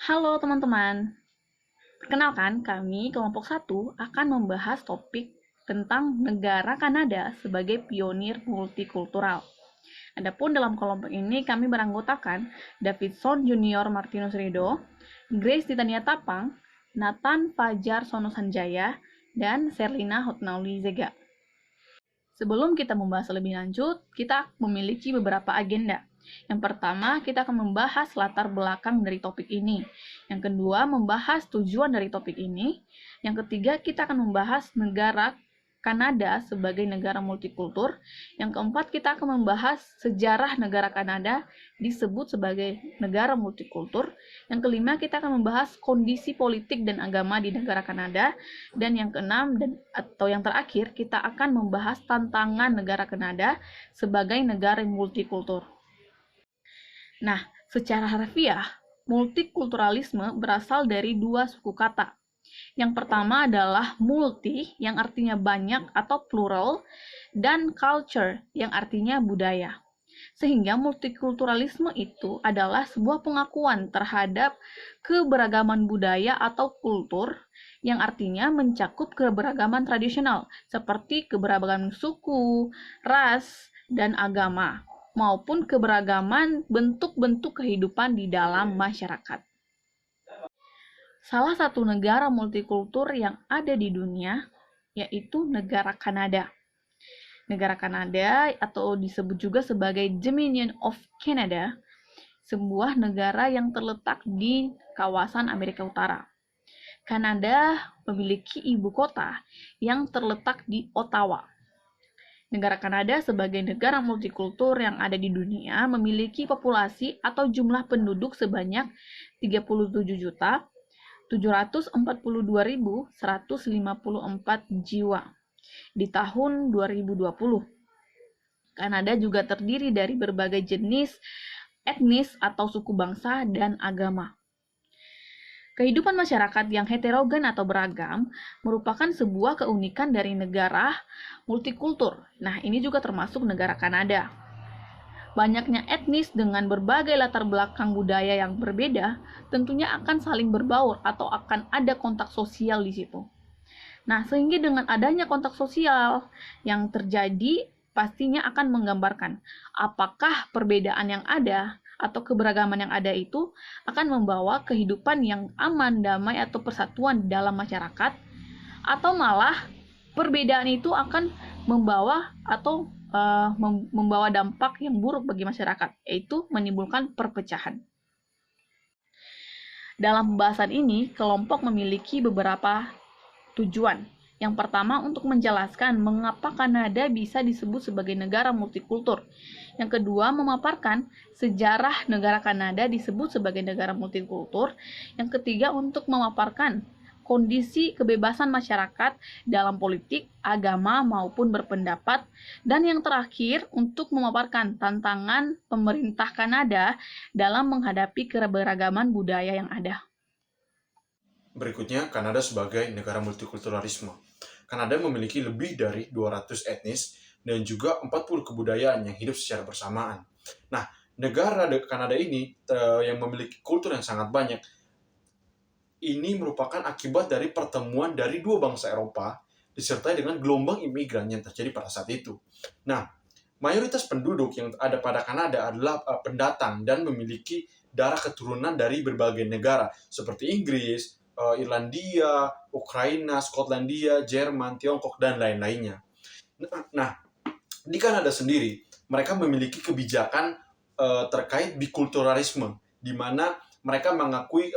Halo teman-teman, perkenalkan kami kelompok satu akan membahas topik tentang negara Kanada sebagai pionir multikultural. Adapun dalam kelompok ini kami beranggotakan Davidson Junior Martinus Rido, Grace Titania Tapang, Nathan Fajar Sono Sanjaya, dan Serlina Hotnauli Zega. Sebelum kita membahas lebih lanjut, kita memiliki beberapa agenda. Yang pertama, kita akan membahas latar belakang dari topik ini. Yang kedua, membahas tujuan dari topik ini. Yang ketiga, kita akan membahas negara Kanada sebagai negara multikultur. Yang keempat, kita akan membahas sejarah negara Kanada disebut sebagai negara multikultur. Yang kelima, kita akan membahas kondisi politik dan agama di negara Kanada. Dan yang keenam, atau yang terakhir, kita akan membahas tantangan negara Kanada sebagai negara multikultur. Nah, secara harfiah, multikulturalisme berasal dari dua suku kata. Yang pertama adalah multi, yang artinya banyak atau plural, dan culture, yang artinya budaya. Sehingga multikulturalisme itu adalah sebuah pengakuan terhadap keberagaman budaya atau kultur, yang artinya mencakup keberagaman tradisional, seperti keberagaman suku, ras, dan agama, maupun keberagaman bentuk-bentuk kehidupan di dalam masyarakat. Salah satu negara multikultur yang ada di dunia yaitu negara Kanada. Negara Kanada atau disebut juga sebagai Dominion of Canada, sebuah negara yang terletak di kawasan Amerika Utara. Kanada memiliki ibu kota yang terletak di Ottawa. Negara Kanada sebagai negara multikultur yang ada di dunia memiliki populasi atau jumlah penduduk sebanyak 37.742.154 jiwa di tahun 2020. Kanada juga terdiri dari berbagai jenis etnis atau suku bangsa dan agama. Kehidupan masyarakat yang heterogen atau beragam merupakan sebuah keunikan dari negara multikultur. Nah, ini juga termasuk negara Kanada. Banyaknya etnis dengan berbagai latar belakang budaya yang berbeda tentunya akan saling berbaur atau akan ada kontak sosial di situ. Nah, sehingga dengan adanya kontak sosial yang terjadi pastinya akan menggambarkan apakah perbedaan yang ada atau keberagaman yang ada itu akan membawa kehidupan yang aman, damai, atau persatuan dalam masyarakat, atau malah perbedaan itu akan membawa atau membawa dampak yang buruk bagi masyarakat, yaitu menimbulkan perpecahan. Dalam pembahasan ini, kelompok memiliki beberapa tujuan. Yang pertama, untuk menjelaskan mengapa Kanada bisa disebut sebagai negara multikultur. Yang kedua, memaparkan sejarah negara Kanada disebut sebagai negara multikultur. Yang ketiga, untuk memaparkan kondisi kebebasan masyarakat dalam politik, agama, maupun berpendapat. Dan yang terakhir, untuk memaparkan tantangan pemerintah Kanada dalam menghadapi keberagaman budaya yang ada. Berikutnya, Kanada sebagai negara multikulturalisme. Kanada memiliki lebih dari 200 etnis dan juga 40 kebudayaan yang hidup secara bersamaan. Nah, negara Kanada ini yang memiliki kultur yang sangat banyak, ini merupakan akibat dari pertemuan dari dua bangsa Eropa disertai dengan gelombang imigran yang terjadi pada saat itu. Nah, mayoritas penduduk yang ada pada Kanada adalah pendatang dan memiliki darah keturunan dari berbagai negara seperti Inggris, Irlandia, Ukraina, Skotlandia, Jerman, Tiongkok, dan lain-lainnya. Nah, di Kanada sendiri, mereka memiliki kebijakan terkait bikulturalisme, di mana mereka mengakui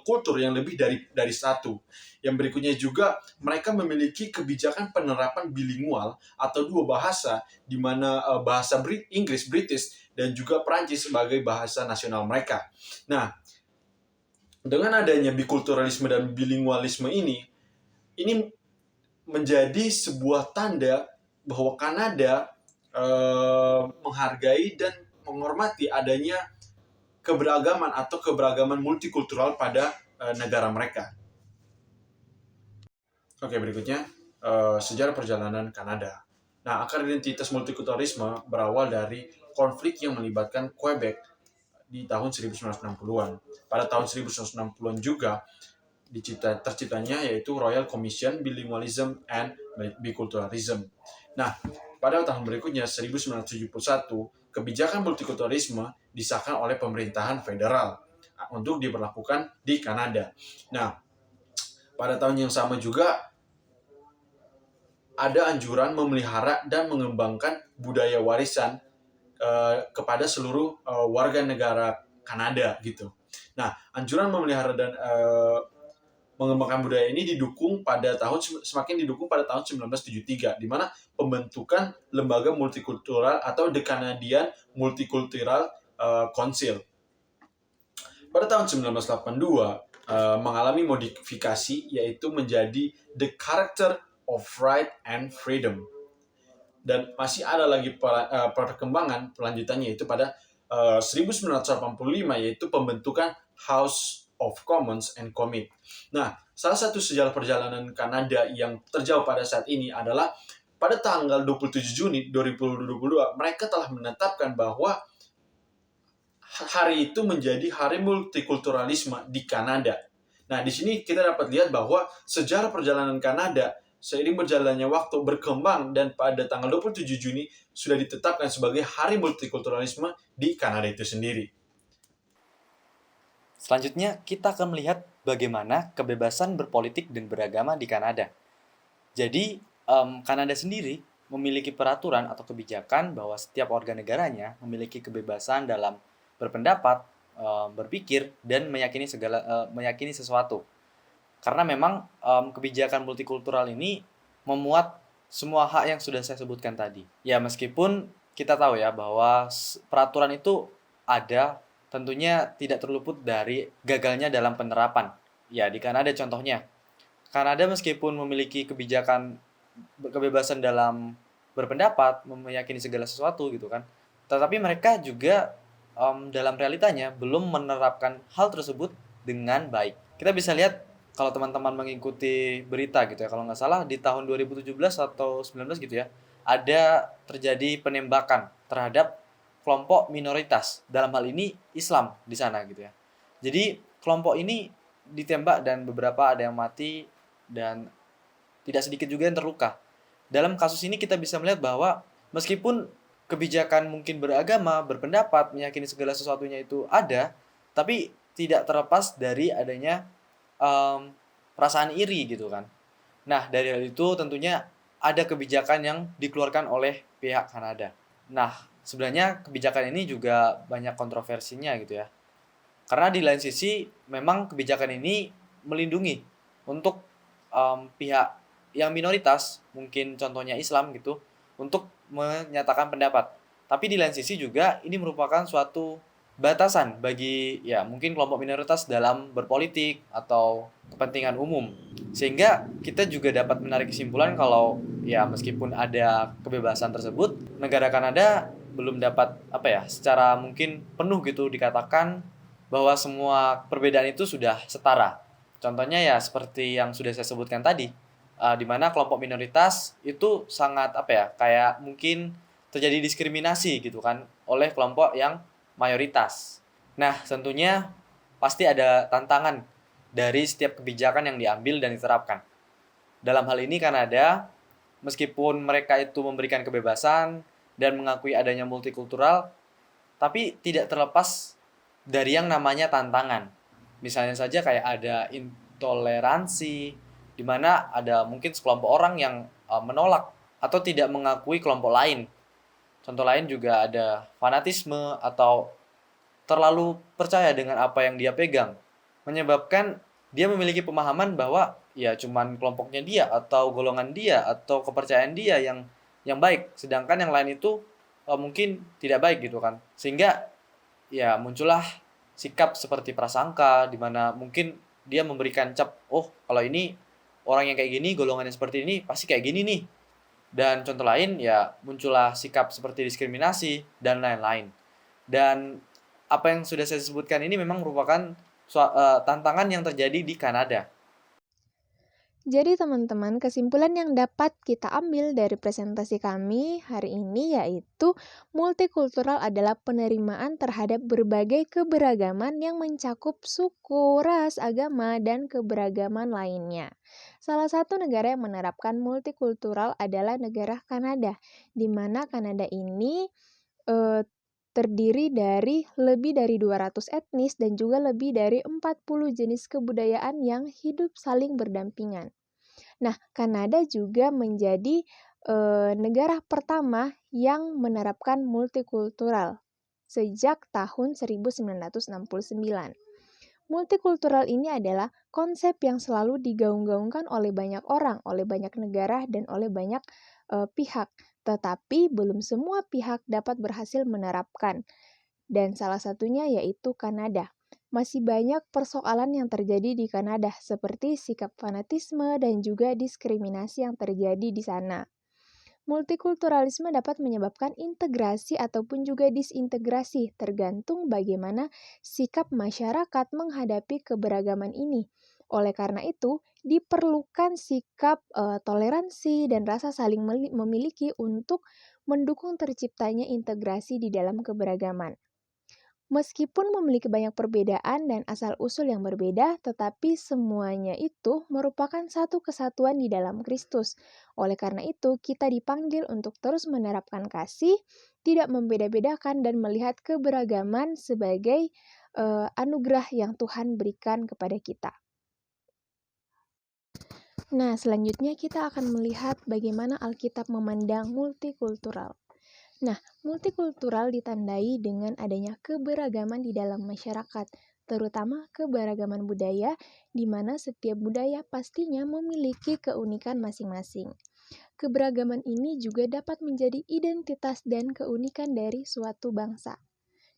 kultur yang lebih dari satu. Yang berikutnya juga, mereka memiliki kebijakan penerapan bilingual atau dua bahasa, di mana bahasa Inggris, British, dan juga Perancis sebagai bahasa nasional mereka. Nah, dengan adanya bikulturalisme dan bilingualisme ini menjadi sebuah tanda bahwa Kanada menghargai dan menghormati adanya keberagaman atau keberagaman multikultural pada negara mereka. Oke, berikutnya sejarah perjalanan Kanada. Nah, akar identitas multikulturalisme berawal dari konflik yang melibatkan Quebec di tahun 1960-an. Pada tahun 1960-an juga terciptanya yaitu Royal Commission Bilingualism and Biculturalism. Nah, pada tahun berikutnya 1971, kebijakan multikulturalisme disahkan oleh pemerintahan federal untuk diberlakukan di Kanada. Nah, pada tahun yang sama juga ada anjuran memelihara dan mengembangkan budaya warisan kepada seluruh warga negara Kanada gitu. Nah, anjuran memelihara dan mengembangkan budaya ini semakin didukung pada tahun 1973, di mana pembentukan lembaga multikultural atau The Canadian Multicultural Council. Pada tahun 1982 mengalami modifikasi, yaitu menjadi The Charter of Right and Freedom. Dan masih ada lagi perkembangan pelanjutannya, yaitu pada 1985, yaitu pembentukan House of Commons and Commit. Nah, salah satu sejarah perjalanan Kanada yang terjauh pada saat ini adalah pada tanggal 27 Juni 2022, mereka telah menetapkan bahwa hari itu menjadi Hari Multikulturalisme di Kanada. Nah, di sini kita dapat lihat bahwa sejarah perjalanan Kanada seiring berjalannya waktu berkembang, dan pada tanggal 27 Juni sudah ditetapkan sebagai Hari Multikulturalisme di Kanada itu sendiri. Selanjutnya, kita akan melihat bagaimana kebebasan berpolitik dan beragama di Kanada. Jadi, Kanada sendiri memiliki peraturan atau kebijakan bahwa setiap warga negaranya memiliki kebebasan dalam berpendapat, berpikir, dan meyakini sesuatu. Karena memang kebijakan multikultural ini memuat semua hak yang sudah saya sebutkan tadi. Ya, meskipun kita tahu ya bahwa peraturan itu ada, tentunya tidak terluput dari gagalnya dalam penerapan. Ya, di Kanada contohnya. Kanada meskipun memiliki kebebasan dalam berpendapat, meyakini segala sesuatu gitu kan. Tetapi mereka juga dalam realitanya belum menerapkan hal tersebut dengan baik. Kita bisa lihat kalau teman-teman mengikuti berita gitu ya, kalau nggak salah di tahun 2017 atau 19 gitu ya, ada terjadi penembakan terhadap kelompok minoritas, dalam hal ini Islam di sana gitu ya. Jadi kelompok ini ditembak dan beberapa ada yang mati dan tidak sedikit juga yang terluka. Dalam kasus ini kita bisa melihat bahwa meskipun kebijakan mungkin beragama, berpendapat, meyakini segala sesuatunya itu ada, tapi tidak terlepas dari adanya perasaan iri gitu kan. Nah, dari hal itu tentunya ada kebijakan yang dikeluarkan oleh pihak Kanada. Nah, sebenarnya kebijakan ini juga banyak kontroversinya gitu ya. Karena di lain sisi memang kebijakan ini melindungi untuk pihak yang minoritas, mungkin contohnya Islam gitu, untuk menyatakan pendapat. Tapi di lain sisi juga ini merupakan suatu batasan bagi ya mungkin kelompok minoritas dalam berpolitik atau kepentingan umum. Sehingga kita juga dapat menarik kesimpulan kalau ya meskipun ada kebebasan tersebut, negara Kanada belum dapat secara mungkin penuh gitu dikatakan bahwa semua perbedaan itu sudah setara. Contohnya ya seperti yang sudah saya sebutkan tadi, di mana kelompok minoritas itu sangat kayak mungkin terjadi diskriminasi gitu kan oleh kelompok yang mayoritas. Nah, tentunya pasti ada tantangan dari setiap kebijakan yang diambil dan diterapkan. Dalam hal ini Kanada, meskipun mereka itu memberikan kebebasan dan mengakui adanya multikultural, tapi tidak terlepas dari yang namanya tantangan. Misalnya saja kayak ada intoleransi, di mana ada mungkin sekelompok orang yang menolak atau tidak mengakui kelompok lain. Contoh lain juga ada fanatisme atau terlalu percaya dengan apa yang dia pegang, menyebabkan dia memiliki pemahaman bahwa ya cuman kelompoknya dia atau golongan dia atau kepercayaan dia yang baik, sedangkan yang lain itu mungkin tidak baik gitu kan. Sehingga ya muncullah sikap seperti prasangka, di mana mungkin dia memberikan cap, oh kalau ini orang yang kayak gini, golongannya seperti ini, pasti kayak gini nih. Dan contoh lain ya muncullah sikap seperti diskriminasi dan lain-lain. Dan apa yang sudah saya sebutkan ini memang merupakan tantangan yang terjadi di Kanada. Jadi teman-teman, kesimpulan yang dapat kita ambil dari presentasi kami hari ini yaitu multikultural adalah penerimaan terhadap berbagai keberagaman yang mencakup suku, ras, agama, dan keberagaman lainnya. Salah satu negara yang menerapkan multikultural adalah negara Kanada, di mana Kanada ini terdiri dari lebih dari 200 etnis dan juga lebih dari 40 jenis kebudayaan yang hidup saling berdampingan. Nah, Kanada juga menjadi negara pertama yang menerapkan multikultural sejak tahun 1969. Multikultural ini adalah konsep yang selalu digaung-gaungkan oleh banyak orang, oleh banyak negara, dan oleh banyak pihak. Tetapi belum semua pihak dapat berhasil menerapkan. Dan salah satunya yaitu Kanada. Masih banyak persoalan yang terjadi di Kanada, seperti sikap fanatisme dan juga diskriminasi yang terjadi di sana. Multikulturalisme dapat menyebabkan integrasi ataupun juga disintegrasi, tergantung bagaimana sikap masyarakat menghadapi keberagaman ini. Oleh karena itu, diperlukan sikap toleransi dan rasa saling memiliki untuk mendukung terciptanya integrasi di dalam keberagaman. Meskipun memiliki banyak perbedaan dan asal-usul yang berbeda, tetapi semuanya itu merupakan satu kesatuan di dalam Kristus. Oleh karena itu, kita dipanggil untuk terus menerapkan kasih, tidak membeda-bedakan dan melihat keberagaman sebagai anugerah yang Tuhan berikan kepada kita. Nah, selanjutnya kita akan melihat bagaimana Alkitab memandang multikultural. Nah, multikultural ditandai dengan adanya keberagaman di dalam masyarakat, terutama keberagaman budaya, di mana setiap budaya pastinya memiliki keunikan masing-masing. Keberagaman ini juga dapat menjadi identitas dan keunikan dari suatu bangsa.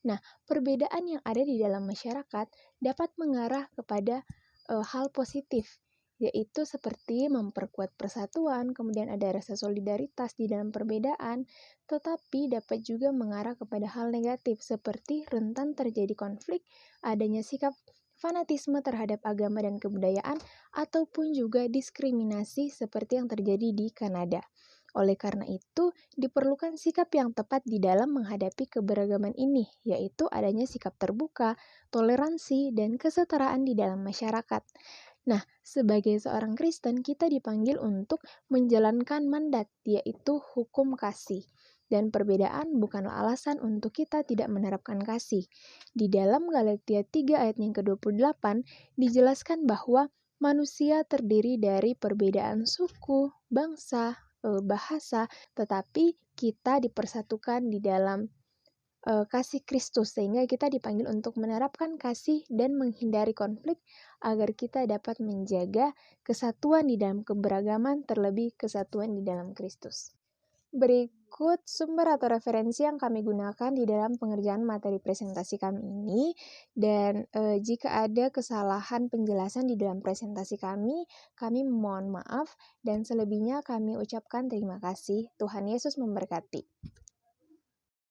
Nah, perbedaan yang ada di dalam masyarakat dapat mengarah kepada hal positif, yaitu seperti memperkuat persatuan, kemudian ada rasa solidaritas di dalam perbedaan, tetapi dapat juga mengarah kepada hal negatif seperti rentan terjadi konflik, adanya sikap fanatisme terhadap agama dan kebudayaan, ataupun juga diskriminasi seperti yang terjadi di Kanada. Oleh karena itu, diperlukan sikap yang tepat di dalam menghadapi keberagaman ini, yaitu adanya sikap terbuka, toleransi, dan kesetaraan di dalam masyarakat. Nah, sebagai seorang Kristen, kita dipanggil untuk menjalankan mandat, yaitu hukum kasih. Dan perbedaan bukanlah alasan untuk kita tidak menerapkan kasih. Di dalam Galatia 3 ayat yang ke-28, dijelaskan bahwa manusia terdiri dari perbedaan suku, bangsa, bahasa, tetapi kita dipersatukan di dalam kasih Kristus, sehingga kita dipanggil untuk menerapkan kasih dan menghindari konflik agar kita dapat menjaga kesatuan di dalam keberagaman, terlebih kesatuan di dalam Kristus. Berikut sumber atau referensi yang kami gunakan di dalam pengerjaan materi presentasi kami ini, dan jika ada kesalahan penjelasan di dalam presentasi kami mohon maaf, dan selebihnya kami ucapkan terima kasih. Tuhan Yesus memberkati.